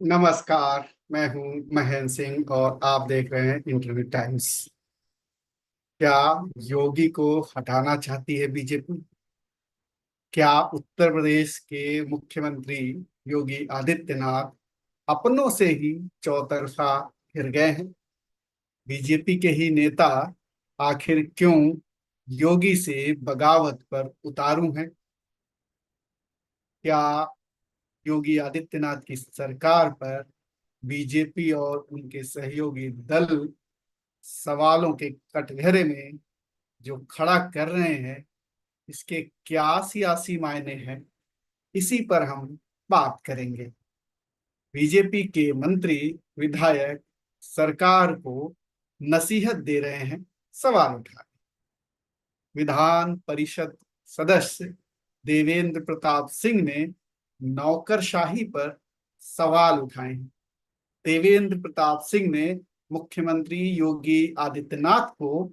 नमस्कार। मैं हूं महेंद्र सिंह और आप देख रहे हैं इंटरव्यू टाइम्स। क्या योगी को हटाना चाहती है बीजेपी? क्या उत्तर प्रदेश के मुख्यमंत्री योगी आदित्यनाथ अपनों से ही चौतरफा फिर गए हैं? बीजेपी के ही नेता आखिर क्यों योगी से बगावत पर उतारू हैं? क्या योगी आदित्यनाथ की सरकार पर बीजेपी और उनके सहयोगी दल सवालों के कटघरे में जो खड़ा कर रहे हैं, इसके क्या सियासी मायने हैं? इसी पर हम बात करेंगे। बीजेपी के मंत्री विधायक सरकार को नसीहत दे रहे हैं, सवाल उठा रहे हैं। विधान परिषद सदस्य देवेंद्र प्रताप सिंह ने नौकरशाही पर सवाल उठाए हैं। देवेंद्र प्रताप सिंह ने मुख्यमंत्री योगी आदित्यनाथ को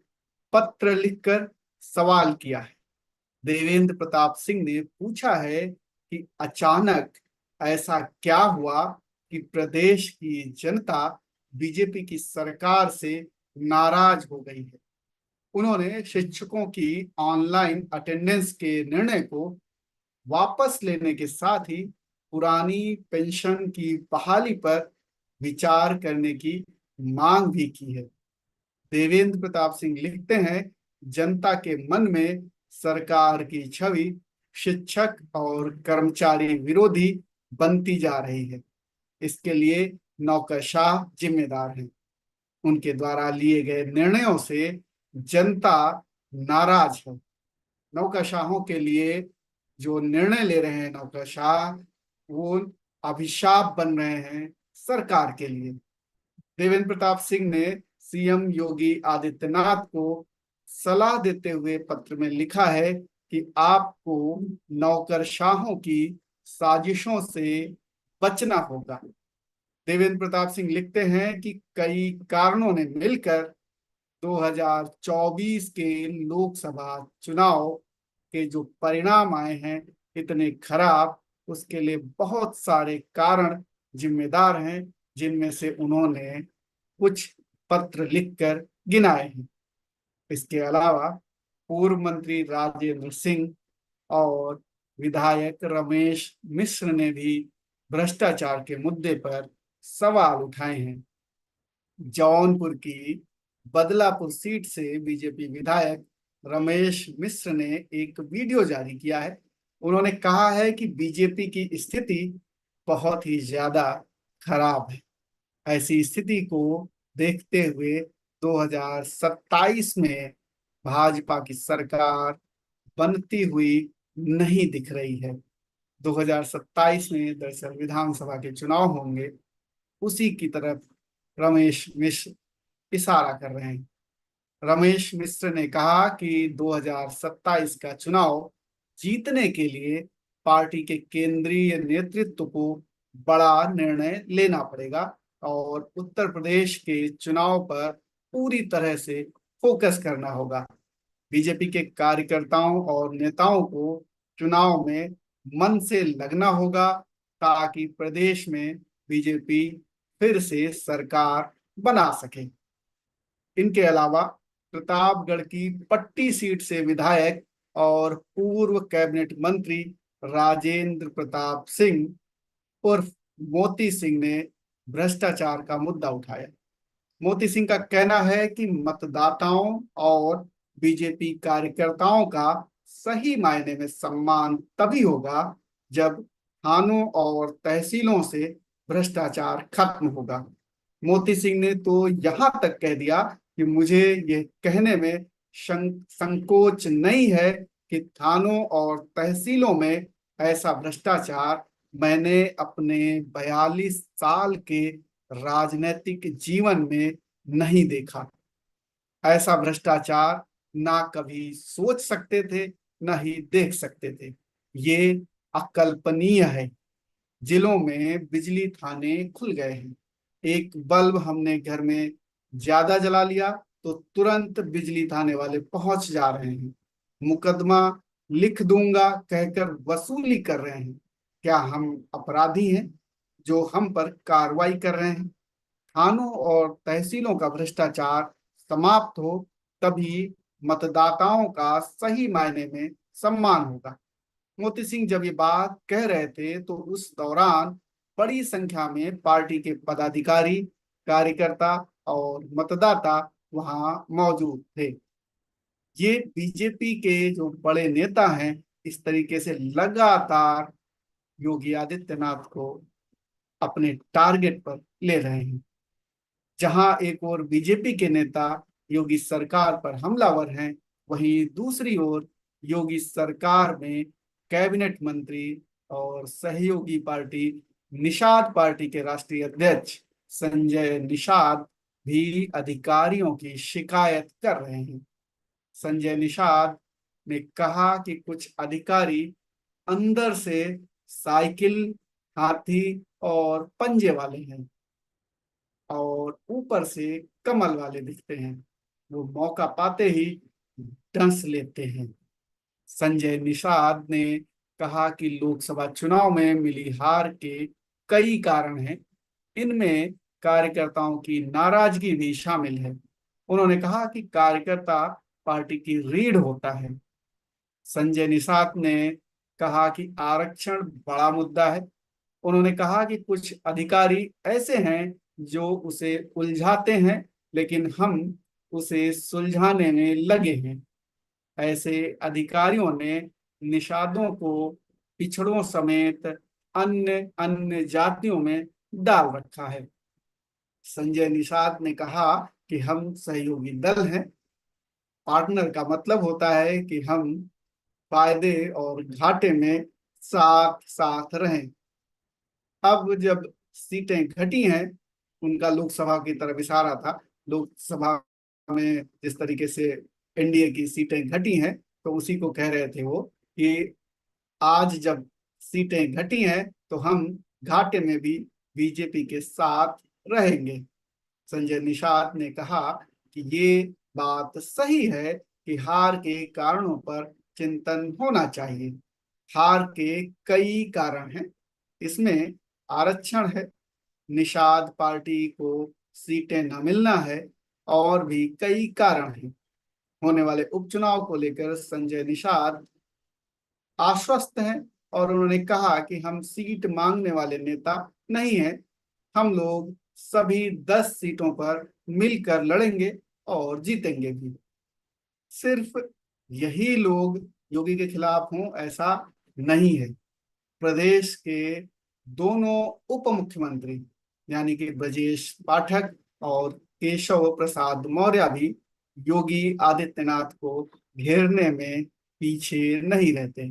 पत्र लिखकर सवाल किया है। देवेंद्र प्रताप सिंह ने पूछा है कि अचानक ऐसा क्या हुआ कि प्रदेश की जनता बीजेपी की सरकार से नाराज हो गई है। उन्होंने शिक्षकों की ऑनलाइन अटेंडेंस के निर्णय को वापस लेने के साथ ही पुरानी पेंशन की बहाली पर विचार करने की मांग भी की है। देवेंद्र प्रताप सिंह लिखते हैं, जनता के मन में सरकार की छवि शिक्षक और कर्मचारी विरोधी बनती जा रही है। इसके लिए नौकरशाह जिम्मेदार हैं। उनके द्वारा लिए गए निर्णयों से जनता नाराज है। नौकरशाहों के लिए जो निर्णय ले रहे हैं नौकरशाह, वो अभिशाप बन रहे हैं सरकार के लिए। देवेंद्र प्रताप सिंह ने सीएम योगी आदित्यनाथ को सलाह देते हुए पत्र में लिखा है कि आपको नौकरशाहों की साजिशों से बचना होगा। देवेंद्र प्रताप सिंह लिखते हैं कि कई कारणों ने मिलकर 2024 के लोकसभा चुनाव के जो परिणाम आए हैं इतने खराब, उसके लिए बहुत सारे कारण जिम्मेदार हैं, जिनमें से उन्होंने कुछ पत्र लिखकर गिनाए हैं। इसके अलावा पूर्व मंत्री राजेंद्र सिंह और विधायक रमेश मिश्र ने भी भ्रष्टाचार के मुद्दे पर सवाल उठाए हैं। जौनपुर की बदलापुर सीट से बीजेपी विधायक रमेश मिश्र ने एक वीडियो जारी किया है। उन्होंने कहा है कि बीजेपी की स्थिति बहुत ही ज्यादा खराब है। ऐसी स्थिति को देखते हुए 2027 में भाजपा की सरकार बनती हुई नहीं दिख रही है। 2027 में दरअसल विधानसभा के चुनाव होंगे, उसी की तरफ रमेश मिश्र इशारा कर रहे हैं। रमेश मिश्र ने कहा कि 2027 का चुनाव जीतने के लिए पार्टी के केंद्रीय नेतृत्व को बड़ा निर्णय लेना पड़ेगा और उत्तर प्रदेश के चुनाव पर पूरी तरह से फोकस करना होगा। बीजेपी के कार्यकर्ताओं और नेताओं को चुनाव में मन से लगना होगा, ताकि प्रदेश में बीजेपी फिर से सरकार बना सके। इनके अलावा प्रतापगढ़ की पट्टी सीट से विधायक और पूर्व कैबिनेट मंत्री राजेंद्र प्रताप सिंह उर्फ मोती सिंह ने भ्रष्टाचार का मुद्दा उठाया। मोती सिंह का कहना है कि मतदाताओं और बीजेपी कार्यकर्ताओं का सही मायने में सम्मान तभी होगा जब थानों और तहसीलों से भ्रष्टाचार खत्म होगा। मोती सिंह ने तो यहां तक कह दिया कि मुझे यह कहने में संकोच नहीं है कि थानों और तहसीलों में ऐसा भ्रष्टाचार मैंने अपने 42 साल के राजनीतिक जीवन में नहीं देखा। ऐसा भ्रष्टाचार ना कभी सोच सकते थे, ना ही देख सकते थे। ये अकल्पनीय है। जिलों में बिजली थाने खुल गए हैं। एक बल्ब हमने घर में ज्यादा जला लिया तो तुरंत बिजली थाने वाले पहुंच जा रहे हैं। मुकदमा लिख दूंगा कहकर वसूली कर रहे हैं। क्या हम अपराधी हैं? जो हम पर कार्रवाई कर रहे हैं। थानों और तहसीलों का भ्रष्टाचार समाप्त हो, तभी मतदाताओं का सही मायने में सम्मान होगा। मोती सिंह जब ये बात कह रहे थे तो उस दौरान बड़ी संख्या में पार्टी के पदाधिकारी, कार्यकर्ता और मतदाता वहां मौजूद थे। ये बीजेपी के जो बड़े नेता हैं, इस तरीके से लगातार योगी आदित्यनाथ को अपने टारगेट पर ले रहे हैं। जहां एक ओर बीजेपी के नेता योगी सरकार पर हमलावर हैं, वहीं दूसरी ओर योगी सरकार में कैबिनेट मंत्री और सहयोगी पार्टी निषाद पार्टी के राष्ट्रीय अध्यक्ष संजय निषाद भी अधिकारियों की शिकायत कर रहे हैं। संजय निषाद ने कहा कि कुछ अधिकारी अंदर से साइकिल, हाथी और पंजे वाले हैं और ऊपर से कमल वाले दिखते हैं। वो मौका पाते ही डंस लेते हैं। संजय निषाद ने कहा कि लोकसभा चुनाव में मिली हार के कई कारण हैं। इनमें कार्यकर्ताओं की नाराजगी भी शामिल है। उन्होंने कहा कि कार्यकर्ता पार्टी की रीढ़ होता है। संजय निषाद ने कहा कि आरक्षण बड़ा मुद्दा है। उन्होंने कहा कि कुछ अधिकारी ऐसे हैं जो उसे उलझाते हैं, लेकिन हम उसे सुलझाने में लगे हैं। ऐसे अधिकारियों ने निषादों को पिछड़ों समेत अन्य अन्य जातियों में डाल रखा है। संजय निषाद ने कहा कि हम सहयोगी दल हैं। पार्टनर का मतलब होता है कि हम फायदे और घाटे में साथ साथ रहें। अब जब सीटें घटी हैं, उनका लोकसभा की तरफ इशारा था। लोकसभा में जिस तरीके से एनडीए की सीटें घटी हैं, तो उसी को कह रहे थे वो कि आज जब सीटें घटी हैं तो हम घाटे में भी बीजेपी के साथ रहेंगे। संजय निषाद ने कहा कि ये बात सही है कि हार के कारणों पर चिंतन होना चाहिए। हार के कई कारण हैं। इसमें आरक्षण है, निषाद पार्टी को सीटें न मिलना है, और भी कई कारण हैं। होने वाले उपचुनाव को लेकर संजय निषाद आश्वस्त हैं और उन्होंने कहा कि हम सीट मांगने वाले नेता नहीं हैं। हम लोग सभी 10 सीटों पर मिलकर लड़ेंगे और जीतेंगे भी। सिर्फ यही लोग योगी के खिलाफ हों ऐसा नहीं है। प्रदेश के दोनों उप मुख्यमंत्री यानी कि ब्रजेश पाठक और केशव प्रसाद मौर्य भी योगी आदित्यनाथ को घेरने में पीछे नहीं रहते।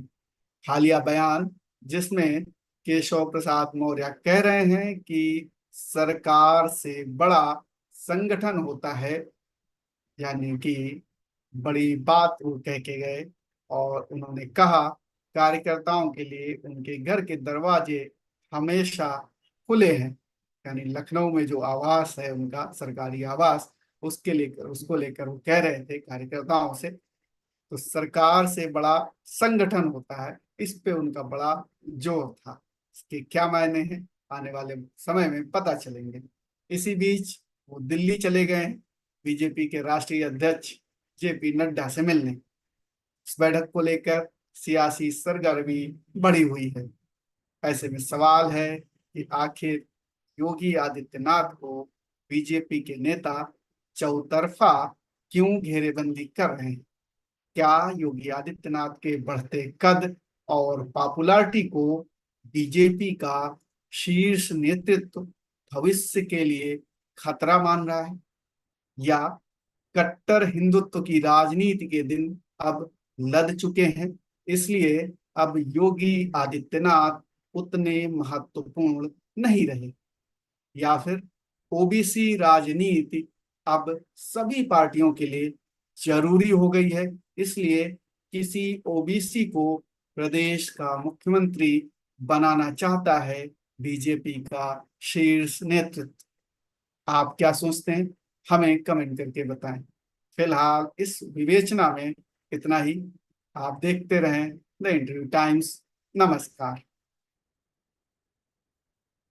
हालिया बयान जिसमें केशव प्रसाद मौर्य कह रहे हैं कि सरकार से बड़ा संगठन होता है, यानी कि बड़ी बात वो कह के गए। और उन्होंने कहा कार्यकर्ताओं के लिए उनके घर के दरवाजे हमेशा खुले हैं। यानी लखनऊ में जो आवास है उनका सरकारी आवास, उसको लेकर वो कह रहे थे कार्यकर्ताओं से। तो सरकार से बड़ा संगठन होता है, इस पे उनका बड़ा जोर था। इसके क्या मायने हैं आने वाले समय में पता चलेंगे। इसी बीच वो दिल्ली चले गए बीजेपी के राष्ट्रीय अध्यक्ष जेपी नड्डा से मिलने। इस बैठक को लेकर सियासी सरगर्मी बढ़ी हुई है। ऐसे में सवाल है कि आखिर योगी आदित्यनाथ को बीजेपी के नेता चौतरफा क्यों घेरेबंदी कर रहे हैं। क्या योगी आदित्यनाथ के बढ़ते कद और पॉपुलैरिटी को बीजेपी का शीर्ष नेतृत्व भविष्य के लिए खतरा मान रहा है, या कट्टर हिंदुत्व की राजनीति के दिन अब लद चुके हैं, इसलिए अब योगी आदित्यनाथ उतने महत्वपूर्ण नहीं रहे, या फिर ओबीसी राजनीति अब सभी पार्टियों के लिए जरूरी हो गई है, इसलिए किसी ओबीसी को प्रदेश का मुख्यमंत्री बनाना चाहता है बीजेपी का शीर्ष नेतृत्व। आप क्या सोचते हैं, हमें कमेंट करके बताएं। फिलहाल इस विवेचना में इतना ही। आप देखते रहें द इंटरव्यू टाइम्स। नमस्कार।